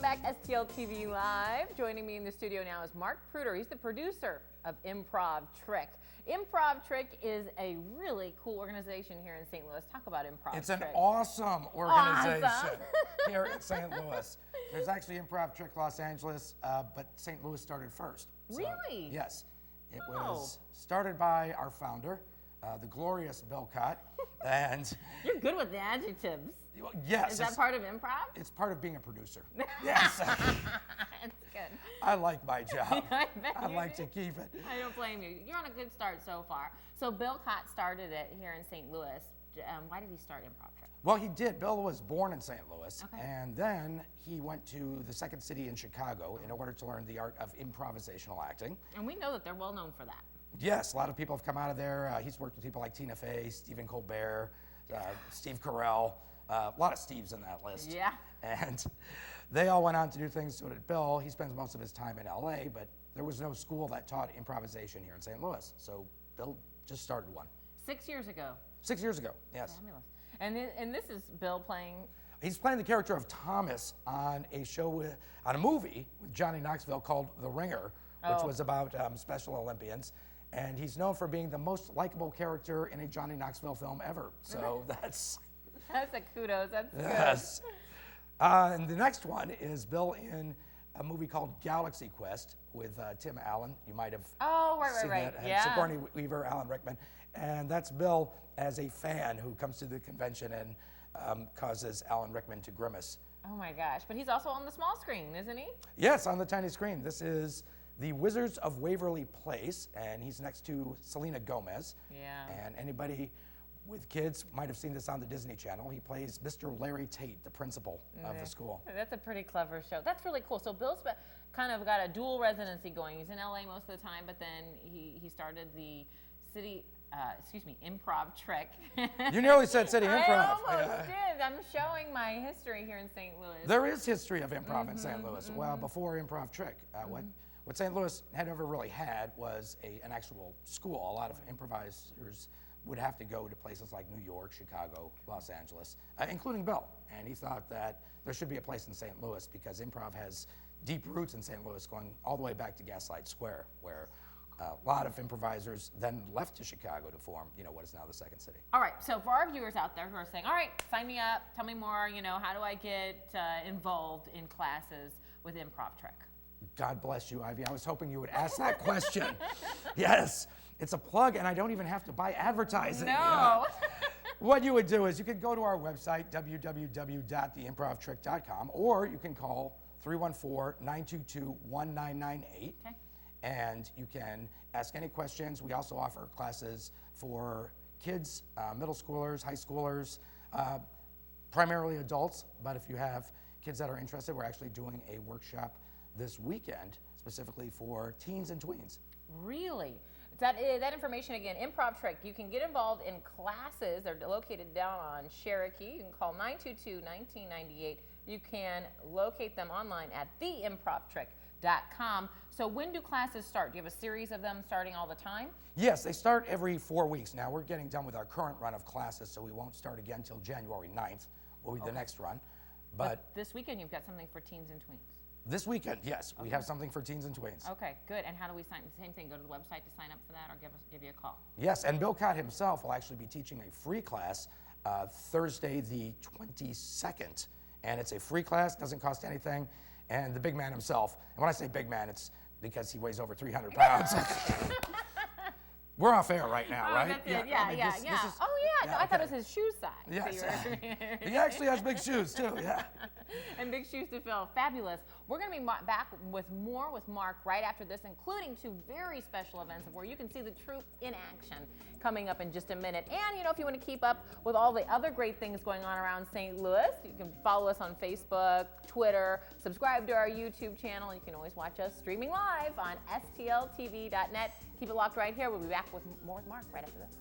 back, STL TV Live. Joining me in the studio now is Marc Pruter. He's the producer of Improv Trick. Improv Trick is a really cool organization here in St. Louis. Talk about Improv Trick. It's an awesome organization here in St. Louis. There's actually Improv Trick Los Angeles, but St. Louis started first. So, really? Yes. It was started by our founder, the glorious Bill Cott. And you're good with the adjectives. Yes. Is that part of improv? It's part of being a producer. Yes. That's good. I like my job. I like to keep it. I don't blame you. You're on a good start so far. So Bill Cott started it here in St. Louis. Why did he start Improv Trick? Well, he did. Bill was born in St. Louis, and then he went to the second city in Chicago in order to learn the art of improvisational acting. And we know that they're well known for that. Yes, a lot of people have come out of there. He's worked with people like Tina Fey, Stephen Colbert, Steve Carell, a lot of Steves in that list. Yeah. And they all went on to do things. So did Bill. He spends most of his time in LA, but there was no school that taught improvisation here in St. Louis. So Bill just started one. 6 years ago. 6 years ago, yes. Fabulous. And this is Bill playing. He's playing the character of Thomas on a show on a movie with Johnny Knoxville called The Ringer, which was about Special Olympians. And he's known for being the most likable character in a Johnny Knoxville film ever. So that's a kudos. That's good. Yes. And the next one is Bill in a movie called Galaxy Quest with Tim Allen. You might have seen that. And Sigourney Weaver, Alan Rickman. And that's Bill as a fan who comes to the convention and causes Alan Rickman to grimace. Oh my gosh. But he's also on the small screen, isn't he? Yes, on the tiny screen. This is The Wizards of Waverly Place, and he's next to Selena Gomez. Yeah. And anybody with kids might have seen this on the Disney Channel. He plays Mr. Larry Tate, the principal of the school. That's a pretty clever show. That's really cool. So Bill's kind of got a dual residency going. He's in LA most of the time, but then he started the Improv Trick. You nearly said City Improv. I almost did. I'm showing my history here in St. Louis. There is history of improv in St. Louis. Well, before Improv Trick, what St. Louis had never really had was an actual school. A lot of improvisers would have to go to places like New York, Chicago, Los Angeles, including Bill. And he thought that there should be a place in St. Louis because improv has deep roots in St. Louis going all the way back to Gaslight Square, where a lot of improvisers then left to Chicago to form, what is now the second city. All right, so for our viewers out there who are saying, all right, sign me up, tell me more, how do I get involved in classes with Improv Trick? God bless you, Ivy. I was hoping you would ask that question. Yes, it's a plug, and I don't even have to buy advertising. No. What you would do is you could go to our website, www.theimprovtrick.com, or you can call 314-922-1998. Okay. And you can ask any questions. We also offer classes for kids, middle schoolers, high schoolers, primarily adults. But if you have kids that are interested, we're actually doing a workshop this weekend specifically for teens and tweens. Really? That information again, Improv Trick. You can get involved in classes. They're located down on Cherokee. You can call 922-1998. You can locate them online at theimprovtrick.com. So when do classes start? Do you have a series of them starting all the time? Yes, they start every 4 weeks. Now we're getting done with our current run of classes, so we won't start again until January 9th, will be the next run. But this weekend you've got something for teens and tweens. This weekend, yes, we have something for teens and tweens. Okay, good. And how do we sign? Same thing, go to the website to sign up for that or give you a call? Yes, and Bill Cott himself will actually be teaching a free class Thursday the 22nd. And it's a free class, doesn't cost anything. And the big man himself, and when I say big man, it's because he weighs over 300 pounds. We're off air right now, right? That's it. Yeah. I thought it was his shoe size. Yes. He actually has big shoes, too, yeah. And big shoes to fill. Fabulous. We're going to be back with more with Marc right after this, including 2 very special events where you can see the troupe in action coming up in just a minute. And, if you want to keep up with all the other great things going on around St. Louis, you can follow us on Facebook, Twitter, subscribe to our YouTube channel, and you can always watch us streaming live on stltv.net. Keep it locked right here. We'll be back with more with Marc right after this.